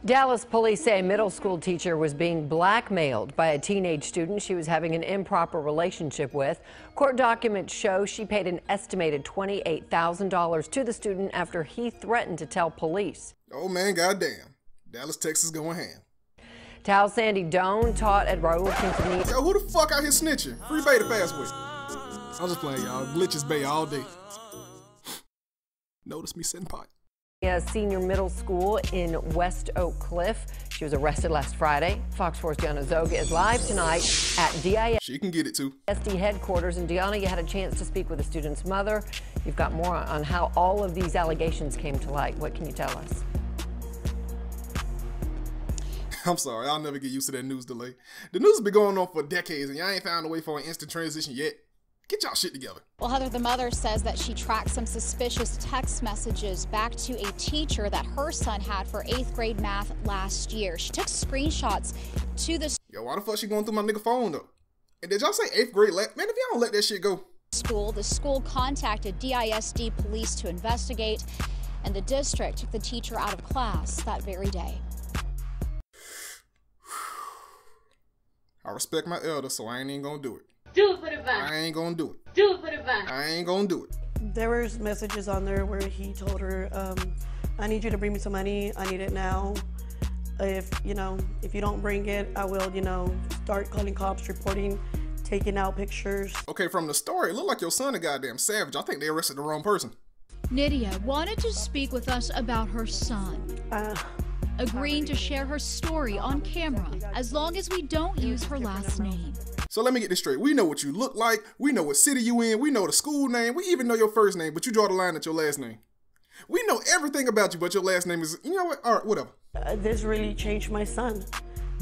Dallas police say a middle school teacher was being blackmailed by a teenage student she was having an improper relationship with. Court documents show she paid an estimated $28,000 to the student after he threatened to tell police. Oh man, goddamn. Dallas, Texas going ham. Tal Sandy Doan taught at Raul Quintanilla. Yo, who the fuck out here snitching? Free Bay to pass with. I'm just playing, y'all. Glitches Bay all day. Notice me sitting pot. A senior middle school in West Oak Cliff. She was arrested last Friday. Fox 4's Deanna Zoga is live tonight at DISD She can get it too. headquarters. And Deanna, you had a chance to speak with the student's mother. You've got more on how all of these allegations came to light. What can you tell us? I'm sorry, I'll never get used to that news delay. The news has been going on for decades and y'all ain't found a way for an instant transition yet. Get y'all shit together. Well, Heather, the mother says that she tracked some suspicious text messages back to a teacher that her son had for 8th grade math last year. She took screenshots to the Yo, why the fuck she going through my nigga phone though? And did y'all say 8th grade? Man, if y'all don't let that shit go. school, the school contacted DISD police to investigate, and the district took the teacher out of class that very day. I respect my elder, so I ain't even gonna do it. Do it for the vine. I ain't gonna do it. Do it for the vine. I ain't gonna do it. There was messages on there where he told her, I need you to bring me some money. I need it now. If you don't bring it, I will, start calling cops, reporting, taking out pictures. Okay, from the story, it looked like your son a goddamn savage. I think they arrested the wrong person. Nydia wanted to speak with us about her son, agreeing to share her story on camera as long as we don't use her last name. So let me get this straight. We know what you look like. We know what city you in. We know the school name. We even know your first name, but you draw the line at your last name. We know everything about you, but your last name is, you know what? All right, whatever. This really changed my son.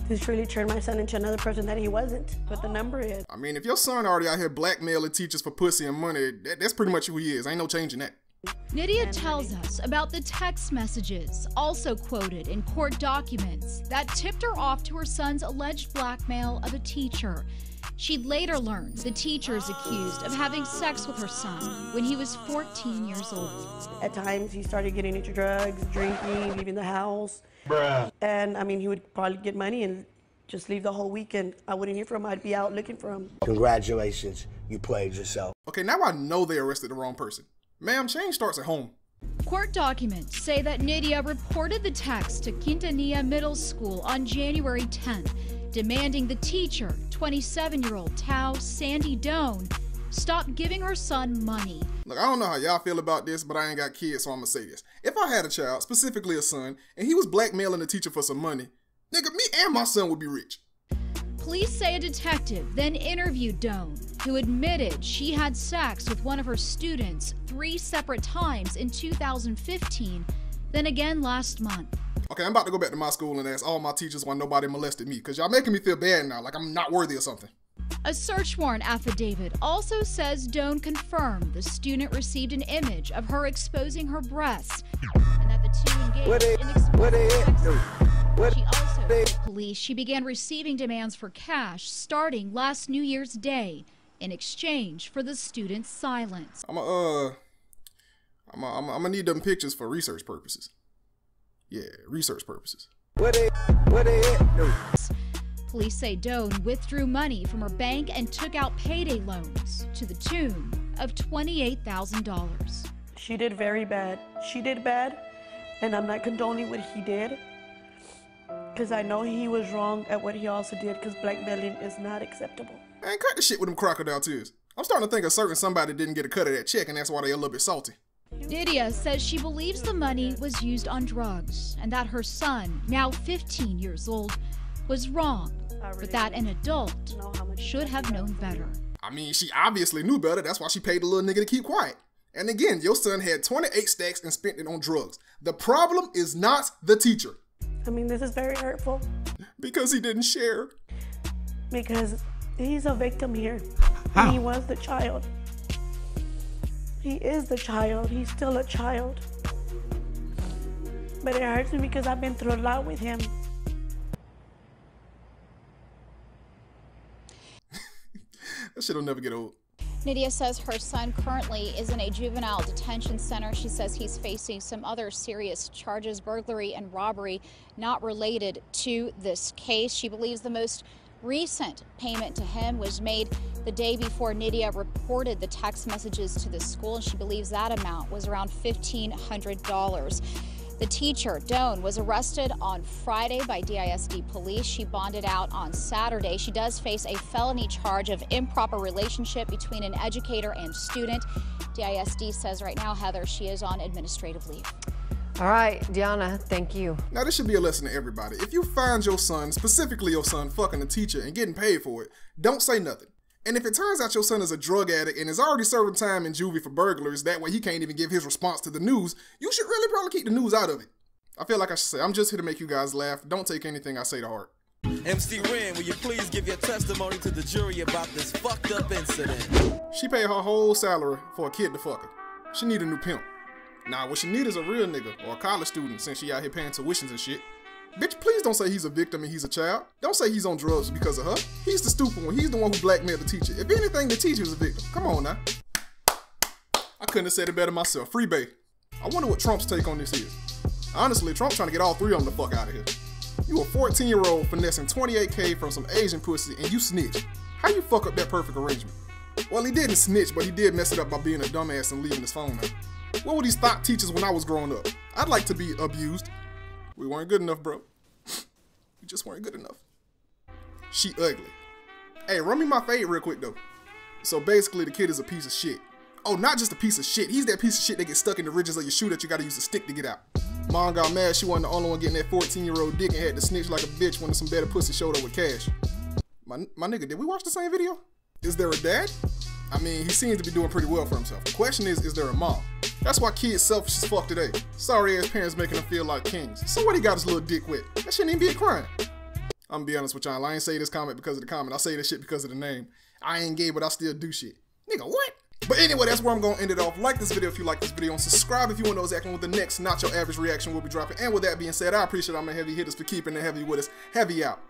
This really turned my son into another person that he wasn't, but the number is. I mean, if your son already out here blackmailing teachers for pussy and money, that's pretty much who he is. Ain't no changing that. Nydia tells us about the text messages, also quoted in court documents, that tipped her off to her son's alleged blackmail of a teacher. She later learned the teacher is accused of having sex with her son when he was 14 years old. At times, he started getting into drugs, drinking, leaving the house. Bruh. And I mean, he would probably get money and just leave the whole weekend. I wouldn't hear from him. I'd be out looking for him. Congratulations, you played yourself. Okay, now I know they arrested the wrong person. Ma'am, change starts at home. Court documents say that Nydia reported the text to Quintanilla Middle School on January 10th, demanding the teacher, 27-year-old Tal Sandy Doan, stop giving her son money. Look, I don't know how y'all feel about this, but I ain't got kids, so I'm gonna say this. If I had a child, specifically a son, and he was blackmailing the teacher for some money, nigga, me and my son would be rich. Police say a detective then interviewed Doan, who admitted she had sex with one of her students 3 separate times in 2015, then again last month. Okay, I'm about to go back to my school and ask all my teachers why nobody molested me, because y'all making me feel bad now, like I'm not worthy or something. A search warrant affidavit also says Doan confirmed the student received an image of her exposing her breasts, and that the two engaged in explicit sex. She also told police she began receiving demands for cash starting last New Year's Day in exchange for the student's silence. I'm gonna need them pictures for research purposes. Yeah, research purposes. Police say Doan withdrew money from her bank and took out payday loans to the tune of $28,000. She did very bad. She did bad, and I'm not condoning what he did, because I know he was wrong at what he also did, because blackmailing is not acceptable. Man, cut the shit with them crocodile tears. I'm starting to think a certain somebody didn't get a cut of that check, and that's why they're a little bit salty. Nydia says she believes the money was used on drugs and that her son, now 15 years old, was wrong, but that an adult should have known better. I mean, she obviously knew better. That's why she paid the little nigga to keep quiet. And again, your son had 28 stacks and spent it on drugs. The problem is not the teacher. I mean, this is very hurtful. Because he didn't share. Because he's a victim here. And he was the child. He is the child. He's still a child. But it hurts me because I've been through a lot with him. That shit'll never get old. Nydia says her son currently is in a juvenile detention center. She says he's facing some other serious charges, burglary and robbery, not related to this case. She believes the most recent payment to him was made the day before Nydia reported the text messages to the school, and she believes that amount was around $1,500. The teacher, Doan, was arrested on Friday by DISD police. She bonded out on Saturday. She does face a felony charge of improper relationship between an educator and student. DISD says right now, Heather, she is on administrative leave. All right, Deanna, thank you. Now, this should be a lesson to everybody. If you find your son, specifically your son, fucking a teacher and getting paid for it, don't say nothing. And if it turns out your son is a drug addict and is already serving time in juvie for burglars, that way he can't even give his response to the news, you should really probably keep the news out of it. I feel like I should say, I'm just here to make you guys laugh. Don't take anything I say to heart. MC Ren, will you please give your testimony to the jury about this fucked up incident? She paid her whole salary for a kid to fuck her. She need a new pimp. Nah, what she need is a real nigga or a college student since she out here paying tuitions and shit. Bitch, please don't say he's a victim and he's a child. Don't say he's on drugs because of her. He's the stupid one. He's the one who blackmailed the teacher. If anything, the teacher is a victim. Come on now. I couldn't have said it better myself. Free Bay. I wonder what Trump's take on this is. Honestly, Trump's trying to get all three of them the fuck out of here. You a 14-year-old finessing $28K from some Asian pussy and you snitch. How you fuck up that perfect arrangement? Well, he didn't snitch, but he did mess it up by being a dumbass and leaving his phone out. What were these thought teachers when I was growing up? I'd like to be abused. We weren't good enough, bro. We just weren't good enough. She ugly. Hey, run me my fade real quick, though. So basically, the kid is a piece of shit. Oh, not just a piece of shit. He's that piece of shit that gets stuck in the ridges of your shoe that you gotta use a stick to get out. Mom got mad she wasn't the only one getting that 14-year-old dick and had to snitch like a bitch when some better pussy showed up with cash. My nigga, did we watch the same video? Is there a dad? I mean, he seems to be doing pretty well for himself. The question is there a mom? That's why kids selfish as fuck today. Sorry ass parents making them feel like kings. So what he got his little dick wet? That shouldn't even be a crime. I'm gonna be honest with y'all. I ain't say this comment because of the comment. I say this shit because of the name. I ain't gay, but I still do shit. Nigga, what? But anyway, that's where I'm gonna end it off. Like this video if you like this video, and subscribe if you want to know what's acting with the next Not Your Average reaction we'll be dropping. And with that being said, I appreciate all my heavy hitters for keeping it heavy with us. Heavy out.